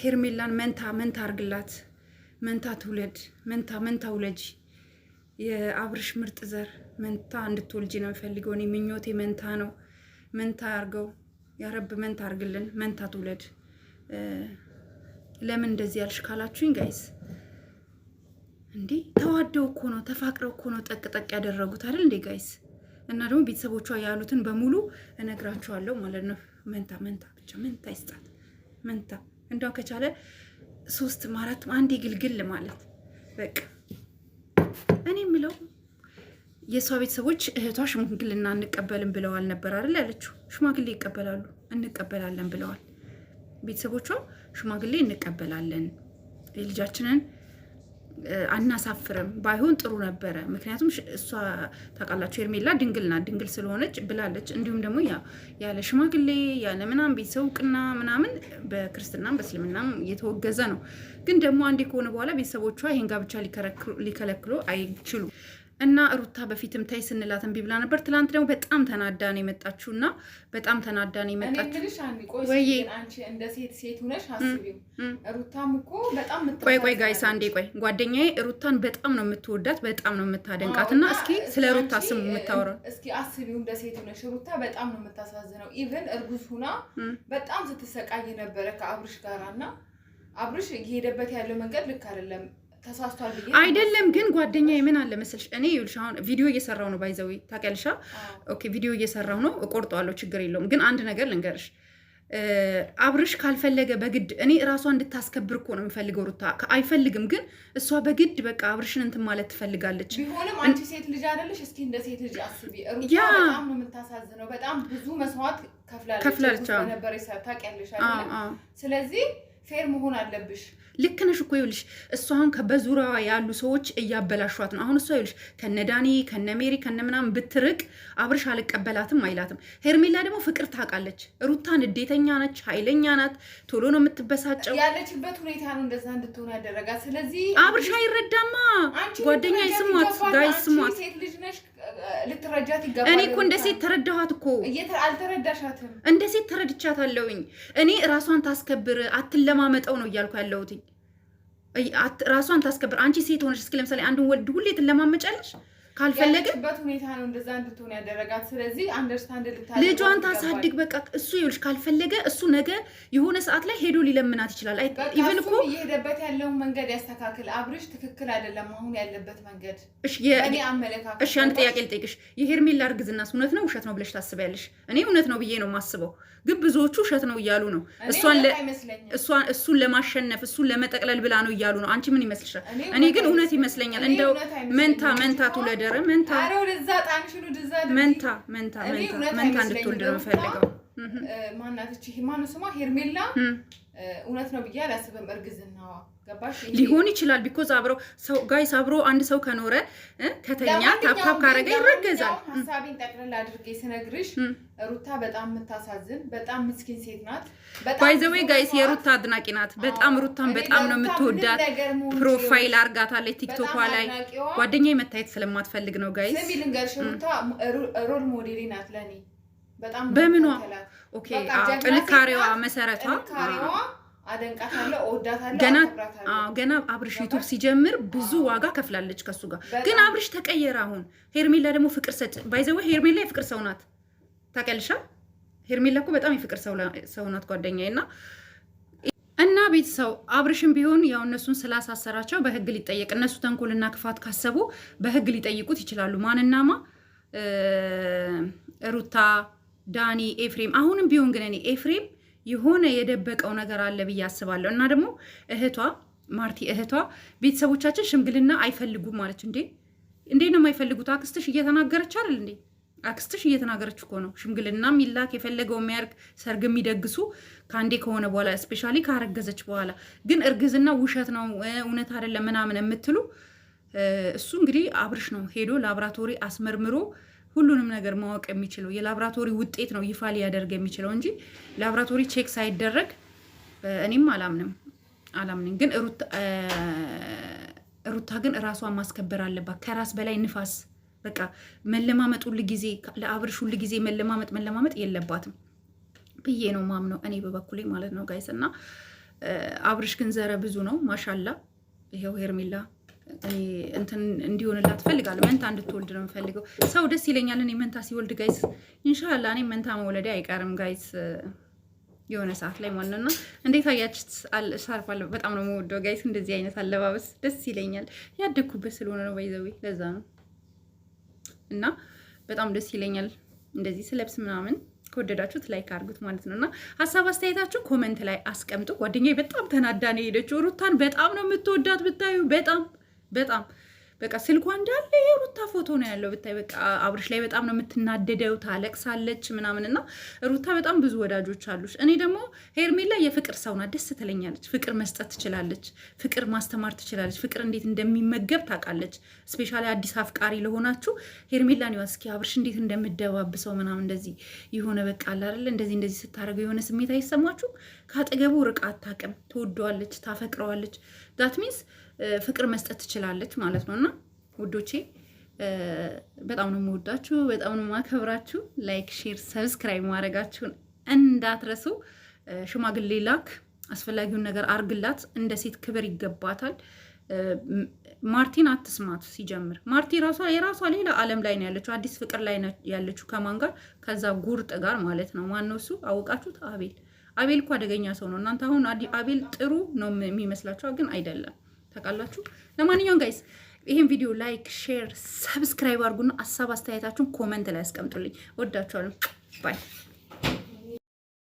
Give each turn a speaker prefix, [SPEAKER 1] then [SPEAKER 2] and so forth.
[SPEAKER 1] ሄርሜላን መንታ አርግላት፣ መንታ ትውለድ፣ መንታ ውለጂ። የአብርሽ ምርጥ ዘር መንታ እንድትወልጂ ነው የምፈልገው እኔ። ምኞቴ መንታ ነው። መንታ አርገው ያረብ፣ መንታ አርግልን፣ መንታ ትውለድ። ለምን እንደዚህ ያልሽ ካላችሁኝ ጋይስ እንዴ ተዋደው እኮ ነው ተፋቅረው እኮ ነው ጠቅ ያደረጉት አይደል እንዴ ጋይስ? እና ደግሞ ቤተሰቦቿ ያሉትን በሙሉ እነግራቸዋለሁ ማለት ነው። መንታ ብቻ መንታ ይስጣት። መንታ እንደው ከቻለ 3 4 አንዴ ግልግል ማለት በቃ። እኔ የምለው የሷ ቤተሰቦች እህቷ ሽማግሌና እንቀበልም ብለዋል ነበር አይደል ያለችው። ሽማግሌ ይቀበላሉ እንቀበላለን ብለዋል ቤተሰቦቿ። ሽማግሌ እንቀበላለን፣ የልጃችንን አናሳፍርም፣ ባይሆን ጥሩ ነበረ። ምክንያቱም እሷ ታውቃላችሁ ሄርሜላ ድንግል ስለሆነች ብላለች። እንዲሁም ደግሞ ያለ ሽማግሌ ያለ ምናምን ቤተሰብ እውቅና ምናምን በክርስትናም በእስልምናም እየተወገዘ ነው። ግን ደግሞ አንዴ ከሆነ በኋላ ቤተሰቦቿ ይሄን ጋብቻ ሊከለክሉ አይችሉም። እና ሩታ በፊትም ታይ ስንላት እምቢ ብላ ነበር። ትላንት ደግሞ በጣም ተናዳ ነው የመጣችውና በጣም ተናዳ ነው የመጣችው። ወይ
[SPEAKER 2] አንቺ እንደ ሴት ሆነሽ አስቢው። ሩታም እኮ በጣም
[SPEAKER 1] ቆይ ጋይስ አንዴ ቆይ። ጓደኛዬ ሩታን በጣም ነው የምትወዳት፣ በጣም ነው የምታደንቃትና እስኪ ስለ ሩታ ስም የምታወራው
[SPEAKER 2] እስኪ አስቢው። እንደ ሴት ሆነሽ ሩታ በጣም ነው የምታሳዝነው። ኢቭን እርጉዝ ሁና በጣም ስትሰቃይ ነበረ ከአብርሽ ጋራና አብርሽ እየሄደበት ያለው መንገድ ልክ አይደለም። ተሳስቷል ብዬ
[SPEAKER 1] አይደለም ግን ጓደኛዬ ምን አለ መሰልሽ፣ እኔ ይኸውልሽ አሁን ቪዲዮ እየሰራው ነው ባይዘው ታውቂያለሽ። ኦኬ ቪዲዮ እየሰራው ነው፣ እቆርጠዋለሁ፣ ችግር የለውም። ግን አንድ ነገር ልንገርሽ፣ አብርሽ ካልፈለገ በግድ እኔ እራሷ እንድታስከብር እኮ ነው የምፈልገው። ሩታ አይፈልግም፣ ግን እሷ በግድ በቃ አብርሽን እንትን ማለት ትፈልጋለች።
[SPEAKER 2] ቢሆንም አንቺ ሴት ልጅ አይደለሽ? እስኪ እንደ ሴት ልጅ አስቢ። ሩታ በጣም ነው የምታሳዝነው። በጣም ብዙ መስዋዕት ከፍላለች ነበር ታውቂያለሽ አይደል? ስለዚህ ፌር መሆን አለብሽ።
[SPEAKER 1] ልክ ነሽ እኮ ይኸውልሽ፣ እሷ አሁን በዙሪያዋ ያሉ ሰዎች እያበላሿት ነው። አሁን እሷ ይኸውልሽ ከነ ዳኒ ከነ ሜሪ ከነ ምናምን ብትርቅ አብርሽ አልቀበላትም አይላትም። ሄርሜላ ደግሞ ፍቅር ታውቃለች። ሩታ ንዴተኛ ነች፣ ኃይለኛ ናት፣ ቶሎ ነው የምትበሳጨው።
[SPEAKER 2] ያለችበት ሁኔታ ነው እንደዛ እንድትሆን ያደረጋት። ስለዚህ
[SPEAKER 1] አብርሽ አይረዳማ። ጓደኛ ይስሟት፣ ጋይ ስሟት።
[SPEAKER 2] ሴት ልጅ ነሽ፣ ልትረጃት ይገባል።
[SPEAKER 1] እኔ እኮ እንደ ሴት ተረዳኋት እኮ።
[SPEAKER 2] አልተረዳሻትም?
[SPEAKER 1] እንደ ሴት ተረድቻታለሁኝ። እኔ ራሷን ታስከብር አትለማመጠው ነው እያልኩ ያለሁት። ራሷን ታስከብር። አንቺ ሴት ሆነሽ እስኪ ለምሳሌ አንዱን ወልድ ሁሌ ትለማመጫለሽ። ካልፈለገበት
[SPEAKER 2] ሁኔታ ነው እንደዛ እንድትሆን ያደረጋት። ስለዚህ አንደርስታንድ
[SPEAKER 1] ልጇን ታሳድግ በቃ። እሱ ይኸውልሽ ካልፈለገ እሱ ነገ የሆነ ሰዓት ላይ ሄዶ ሊለምናት ይችላል። ኢቭን እኮ
[SPEAKER 2] እየሄደበት ያለውን መንገድ ያስተካክል። አብርሽ ትክክል አይደለም አሁን ያለበት መንገድ። እኔ አመለካከት
[SPEAKER 1] እሺ አንድ ጥያቄ ልጠይቅሽ። የሄርሜላ እርግዝናስ እውነት ነው ውሸት ነው ብለሽ ታስቢያለሽ? እኔ እውነት ነው ብዬ ነው የማስበው፣ ግን ብዙዎቹ ውሸት ነው እያሉ ነው። እሱን ለማሸነፍ እሱን ለመጠቅለል ብላ ነው እያሉ ነው። አንቺ ምን ይመስልሻል? እኔ ግን እውነት ይመስለኛል። እንደው መንታ ትውለድ መንታ እንድትወልድ ነው የምፈልገው።
[SPEAKER 2] ማናት እቺ ማነው ስሟ? ሄርሜላ እውነት ነው ብዬ አላስብም። እርግዝናዋ ገባሽ
[SPEAKER 1] ሊሆን ይችላል። ቢኮዝ አብሮ ሰው ጋይስ አብሮ አንድ ሰው ከኖረ ከተኛ ታፕታፕ ካረገ ይረገዛል።
[SPEAKER 2] ሀሳቤን ጠቅልል አድርጌ ስነግርሽ ሩታ በጣም የምታሳዝን በጣም ምስኪን ሴት ናት።
[SPEAKER 1] ባይ ዘ ዌይ ጋይስ የሩታ አድናቂ ናት። በጣም ሩታን በጣም ነው የምትወዳት። ፕሮፋይል አርጋታለች ቲክቶክ ላይ። ጓደኛዬ መታየት ስለማትፈልግ ነው ጋይስ።
[SPEAKER 2] ስሚ ልንገርሽ፣ ሩታ ሮል ሞዴሌ ናት ለኔ በጣም
[SPEAKER 1] በምኗ። ኦኬ ጥንካሬዋ መሰረቷ
[SPEAKER 2] አደንቃታለሁ፣ እወዳታለሁ።
[SPEAKER 1] ገና አብርሽ ዩቱብ ሲጀምር ብዙ ዋጋ ከፍላለች ከሱ ጋር። ግን አብርሽ ተቀየረ አሁን። ሄርሜላ ደግሞ ፍቅር ሰጭ። ባይ ዘ ዌይ ሄርሜላ የፍቅር ሰው ናት ታውቂያለሽ። ሄርሜላ እኮ በጣም የፍቅር ሰው ናት ጓደኛዬ። እና ቤተሰው አብርሽም ቢሆን ያው እነሱን ስላሳሰራቸው በህግ ሊጠየቅ፣ እነሱ ተንኮልና ክፋት ካሰቡ በህግ ሊጠይቁት ይችላሉ። ማንናማ ሩታ፣ ዳኒ፣ ኤፍሬም። አሁንም ቢሆን ግን እኔ ኤፍሬም የሆነ የደበቀው ነገር አለ ብዬ አስባለሁ። እና ደግሞ እህቷ ማርቲ እህቷ ቤተሰቦቻችን ሽምግልና አይፈልጉም ማለት እንዴ ነው የማይፈልጉት? አክስትሽ እየተናገረች አይደል እንዴ? አክስትሽ እየተናገረች እኮ ነው። ሽምግልና የሚላክ የፈለገው የሚያርግ ሰርግ የሚደግሱ ከአንዴ ከሆነ በኋላ ስፔሻሊ ካረገዘች በኋላ። ግን እርግዝና ውሸት ነው እውነት አይደለም ምናምን የምትሉ እሱ እንግዲህ አብርሽ ነው ሄዶ ላብራቶሪ አስመርምሮ ሁሉንም ነገር ማወቅ የሚችለው። የላብራቶሪ ውጤት ነው ይፋ ሊያደርግ የሚችለው እንጂ ላብራቶሪ ቼክ ሳይደረግ እኔም አላምንም። ግን ሩታ ግን ራሷን ማስከበር አለባት። ከራስ በላይ ንፋስ። በቃ መለማመጥ ሁሉ ጊዜ ለአብርሽ ሁሉ ጊዜ መለማመጥ የለባትም። ብዬ ነው ማምነው እኔ በበኩሌ ማለት ነው ጋይስ። እና አብርሽ ግን ዘረ ብዙ ነው ማሻላ። ይሄው ሄርሜላ እኔ እንትን እንዲሆንላት ፈልጋለሁ። መንታ እንድትወልድ ነው የምፈልገው። ሰው ደስ ይለኛል እኔ መንታ ሲወልድ ጋይስ። ኢንሻአላ እኔ መንታ መውለዴ አይቀርም ጋይስ የሆነ ሰዓት ላይ ማለት ነውና እንዴት አያችሁት? ሻርፕ አለ በጣም ነው የምወደው ጋይስ። እንደዚህ አይነት አለባበስ ደስ ይለኛል። ያደኩበት ስለሆነ ነው ባይዘዌ ለዛ ነው። እና በጣም ደስ ይለኛል እንደዚህ ስለብስ ምናምን። ከወደዳችሁት ላይክ አድርጉት ማለት ነውና ሀሳብ አስተያየታችሁ ኮሜንት ላይ አስቀምጡ። ጓደኛዬ በጣም ተናዳ ነው የሄደችው። ሩታን በጣም ነው የምትወዳት ብታዩ፣ በጣም በቃ ስልኳ እንዳለ የሩታ ፎቶ ነው ያለው ብታይ። በቃ አብርሽ ላይ በጣም ነው የምትናደደው፣ ታለቅሳለች ምናምን። እና ሩታ በጣም ብዙ ወዳጆች አሉሽ። እኔ ደግሞ ሄርሜላ የፍቅር ሰው ናት፣ ደስ ትለኛለች። ፍቅር መስጠት ትችላለች፣ ፍቅር ማስተማር ትችላለች፣ ፍቅር እንዴት እንደሚመገብ ታውቃለች። ስፔሻሊ አዲስ አፍቃሪ ለሆናችሁ ሄርሜላን ይዋ እስኪ አብርሽ እንዴት እንደምደባብሰው ምናምን እንደዚህ የሆነ በቃ አለ አይደል እንደዚህ ስታደርገው የሆነ ስሜት አይሰማችሁ? ካጠገቡ ርቃ አታውቅም። ትወደዋለች፣ ታፈቅረዋለች። ዳት ሚንስ ፍቅር መስጠት ትችላለች ማለት ነው። እና ውዶቼ በጣም ነው የምወዳችሁ፣ በጣም ነው የማከብራችሁ። ላይክ፣ ሼር፣ ሰብስክራይብ ማድረጋችሁን እንዳትረሱ። ሽማግሌ ላክ፣ አስፈላጊውን ነገር አርግላት። እንደ ሴት ክብር ይገባታል። ማርቲን አትስማት። ሲጀምር ማርቲ የራሷ ሌላ ዓለም ላይ ነው ያለችው። አዲስ ፍቅር ላይ ነው ያለችው። ከማን ጋር? ከዛ ጉርጥ ጋር ማለት ነው። ማን ነው እሱ? አወቃችሁት? አቤል እኮ አደገኛ ሰው ነው። እናንተ አሁን አቤል ጥሩ ነው የሚመስላችሁ፣ ግን አይደለም። ታውቃላችሁ። ለማንኛውም ጋይስ ይሄን ቪዲዮ ላይክ፣ ሼር፣ ሰብስክራይብ አድርጉና ሀሳብ አስተያየታችሁን ኮመንት ላይ አስቀምጡልኝ። ወዳችኋለሁ። ባይ